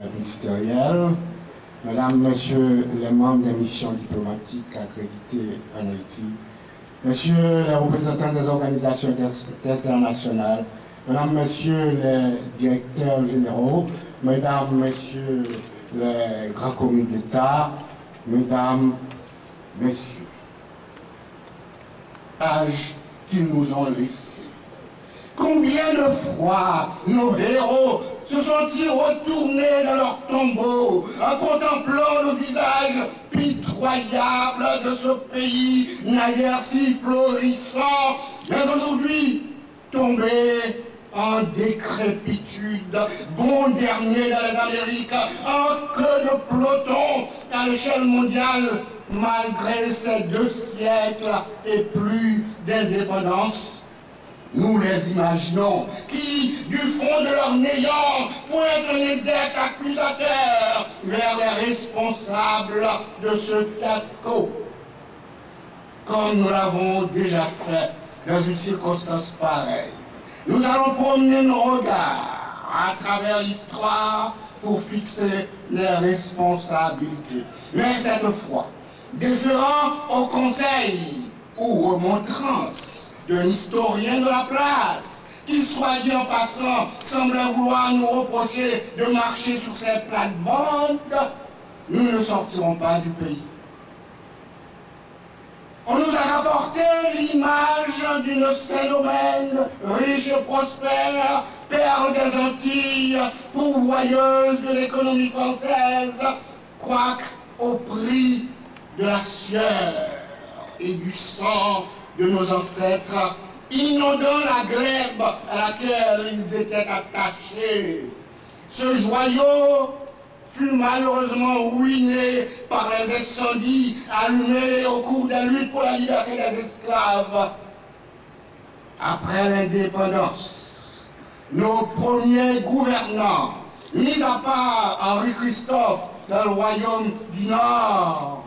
Ministériel, Mesdames, Messieurs les membres des missions diplomatiques accréditées en Haïti, Messieurs les représentants des organisations internationales, Mesdames, Messieurs les directeurs généraux, Mesdames, Messieurs les grands commis d'État, Mesdames, Messieurs, âge qu'ils nous ont laissé. Combien de fois nos héros se sont-ils retournés dans leur tombeau en contemplant le visage pitoyable de ce pays naguère si florissant, mais aujourd'hui tombé en décrépitude, bon dernier dans les Amériques, en queue de peloton à l'échelle mondiale, malgré ces 2 siècles et plus d'indépendance. Nous les imaginons qui, du fond de leur néant, pointent un index accusateur vers les responsables de ce fiasco. Comme nous l'avons déjà fait dans une circonstance pareille, nous allons promener nos regards à travers l'histoire pour fixer les responsabilités. Mais cette fois, déférant au conseil ou remontrance d'un historien de la place, qui, soit dit en passant, semblait vouloir nous reprocher de marcher sur ces plates-bandes, nous ne sortirons pas du pays. On nous a rapporté l'image d'une Saint-Domingue riche et prospère, perle des Antilles, pourvoyeuse de l'économie française, quoique au prix de la sueur et du sang de nos ancêtres, inondant la glèbe à laquelle ils étaient attachés. Ce joyau fut malheureusement ruiné par les incendies allumés au cours des luttes pour la liberté des esclaves. Après l'indépendance, nos premiers gouvernants, mis à part Henri Christophe dans le royaume du Nord,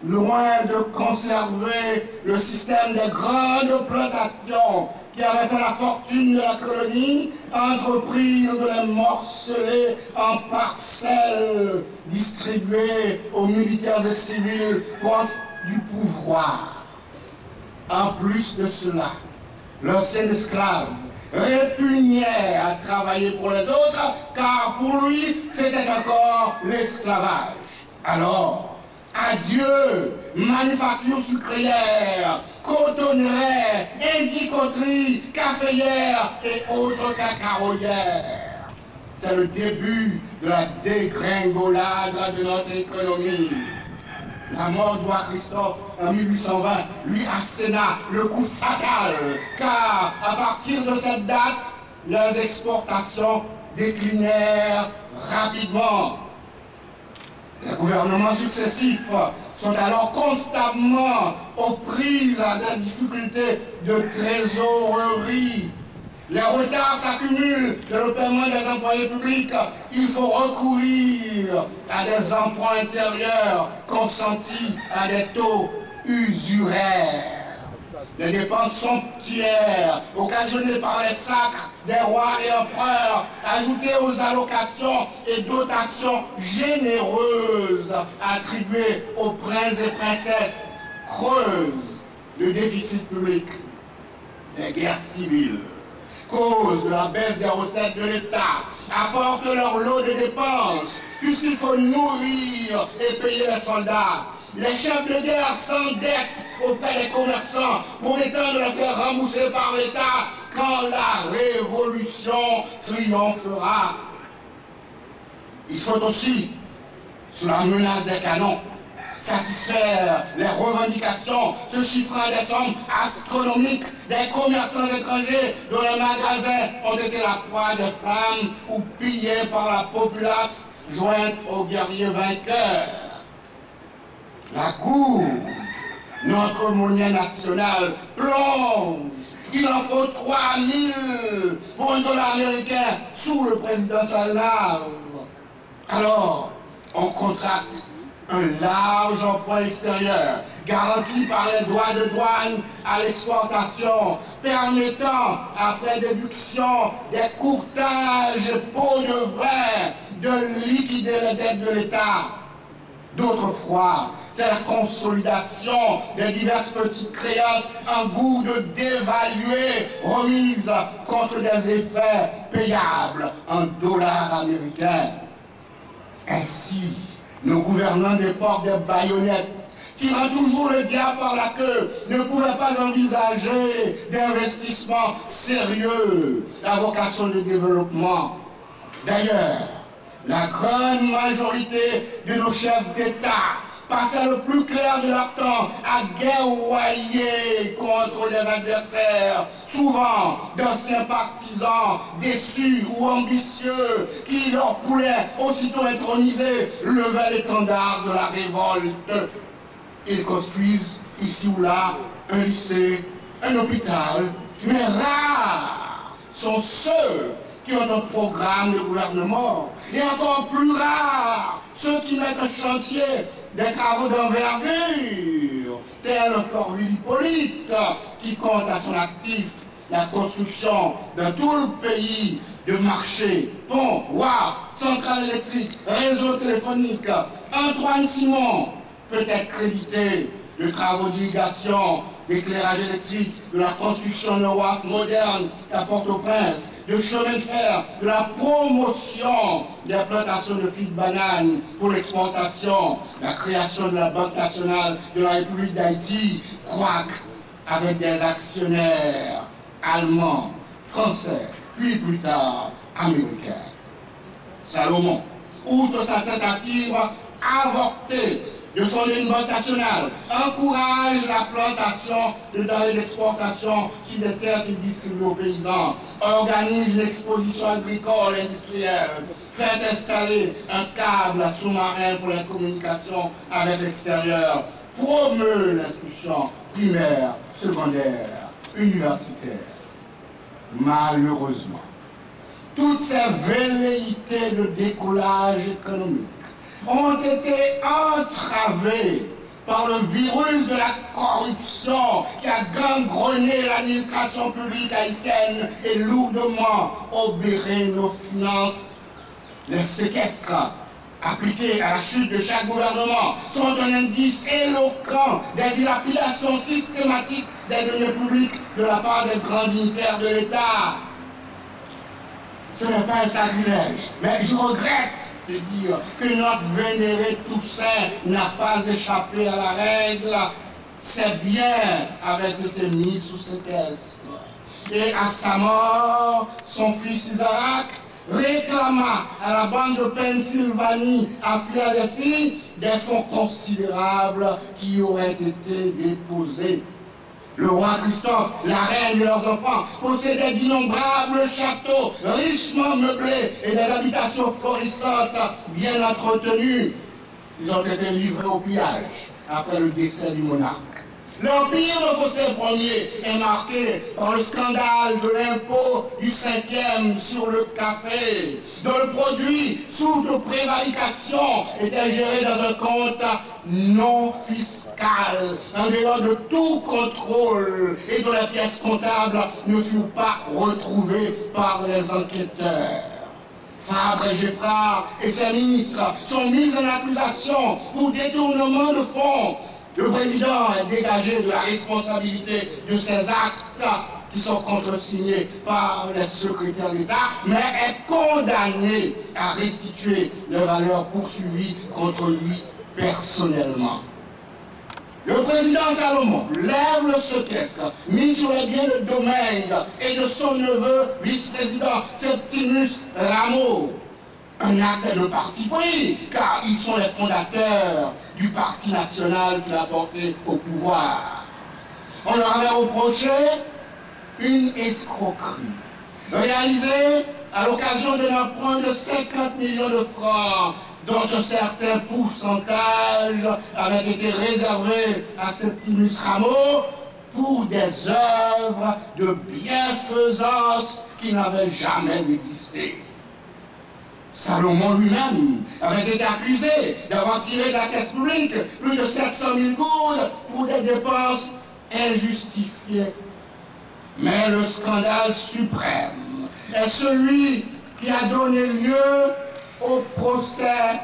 loin de conserver le système des grandes plantations qui avait fait la fortune de la colonie, entreprirent de les morceler en parcelles distribuées aux militaires et civils proches du pouvoir. En plus de cela, l'ancien esclave répugnait à travailler pour les autres, car pour lui, c'était encore l'esclavage. Alors, adieu, manufactures sucrières, cotonneries, indicoteries, caféières et autres cacaroyères. C'est le début de la dégringolade de notre économie. La mort de roi Christophe en 1820 lui asséna le coup fatal, car à partir de cette date, les exportations déclinèrent rapidement. Les gouvernements successifs sont alors constamment aux prises à des difficultés de trésorerie. Les retards s'accumulent dans le paiement des employés publics. Il faut recourir à des emprunts intérieurs consentis à des taux usuraires. Des dépenses somptuaires occasionnées par les sacres des rois et empereurs, ajoutées aux allocations et dotations généreuses attribuées aux princes et princesses, creusent le déficit public. Les guerres civiles, cause de la baisse des recettes de l'État, apportent leur lot de dépenses, puisqu'il faut nourrir et payer les soldats. Les chefs de guerre s'endettent auprès des commerçants, promettant de les faire rembourser par l'État quand la révolution triomphera. Il faut aussi, sous la menace des canons, satisfaire les revendications se chiffrant des sommes astronomiques des commerçants étrangers dont les magasins ont été la proie des flammes ou pillés par la populace jointe aux guerriers vainqueurs. La gourde, notre monnaie nationale, plonge. Il en faut 3000 pour $1 américain sous le président Salnave. Alors, on contracte un large emprunt extérieur, garanti par les droits de douane à l'exportation, permettant, après déduction des courtages pots de vin, de liquider les dettes de l'État. D'autres fois, c'est la consolidation des diverses petites créances en goût de dévaluer, remises contre des effets payables en dollars américains. Ainsi, nos gouvernants déportent des baïonnettes, tirant toujours le diable par la queue, ne pouvaient pas envisager d'investissements sérieux, la vocation de développement. D'ailleurs, la grande majorité de nos chefs d'État passaient le plus clair de leur temps à guerroyer contre des adversaires, souvent d'anciens partisans déçus ou ambitieux, qui leur poulet, aussitôt intronisés, levaient l'étendard de la révolte. Ils construisent ici ou là un lycée, un hôpital, mais rares sont ceux qui ont un programme de gouvernement, et encore plus rares ceux qui mettent en chantier des travaux d'envergure, tel Florville Hippolyte, qui compte à son actif la construction dans tout le pays de marchés, ponts, wharfs, centrales électriques, réseaux téléphoniques. Antoine Simon peut être crédité de travaux d'irrigation, d'éclairage électrique, de la construction de wharf moderne à Port-au-Prince, de chemin de fer, de la promotion des plantations de figues bananes pour l'exportation, la création de la Banque nationale de la République d'Haïti, quoique avec des actionnaires allemands, français, puis plus tard américains. Salomon, outre sa tentative avortée de son Banque nationale, encourage la plantation de denrées d'exportation sur des terres qu'il distribue aux paysans, organise une exposition agricole et industrielle, fait installer un câble sous-marin pour la communication avec l'extérieur, promeut l'instruction primaire, secondaire, universitaire. Malheureusement, toutes ces velléités de décollage économique ont été entravés par le virus de la corruption qui a gangrené l'administration publique haïtienne et lourdement obéré nos finances. Les séquestres appliqués à la chute de chaque gouvernement sont un indice éloquent des dilapidations systématiques des deniers publics de la part des grands dignitaires de l'État. Ce n'est pas un sacrilège, mais je regrette de dire que notre vénéré Toussaint n'a pas échappé à la règle. Ses biens avaient été mis sous séquestre. Et à sa mort, son fils Isaac réclama à la banque de Pennsylvanie à Philadelphie des fonds considérables qui auraient été déposés. Le roi Christophe, la reine et leurs enfants possédaient d'innombrables châteaux richement meublés et des habitations florissantes bien entretenues. Ils ont été livrés au pillage après le décès du monarque. L'empire de Fossé Ier est marqué par le scandale de l'impôt du 5e sur le café, dont le produit, sous de prévarication, était géré dans un compte non fiscal, en dehors de tout contrôle, et dont les pièces comptables ne furent pas retrouvées par les enquêteurs. Fabre et Geffrard et ses ministres sont mis en accusation pour détournement de fonds. Le président est dégagé de la responsabilité de ces actes qui sont contresignés par les secrétaires d'État, mais est condamné à restituer les valeurs poursuivies contre lui personnellement. Le président Salomon lève le séquestre mis sur les biens de domaine et de son neveu vice-président Septimus Rameau. Un acte de parti pris, car ils sont les fondateurs du Parti national qui l'a porté au pouvoir. On leur avait reproché une escroquerie réalisée à l'occasion d'un emprunt de 50 millions de francs, dont un certain pourcentage avait été réservé à Septimus Rameau pour des œuvres de bienfaisance qui n'avaient jamais existé. Salomon lui-même avait été accusé d'avoir tiré de la caisse publique plus de 700 000 goudes pour des dépenses injustifiées. Mais le scandale suprême est celui qui a donné lieu au procès,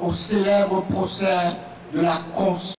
au célèbre procès de la conscience.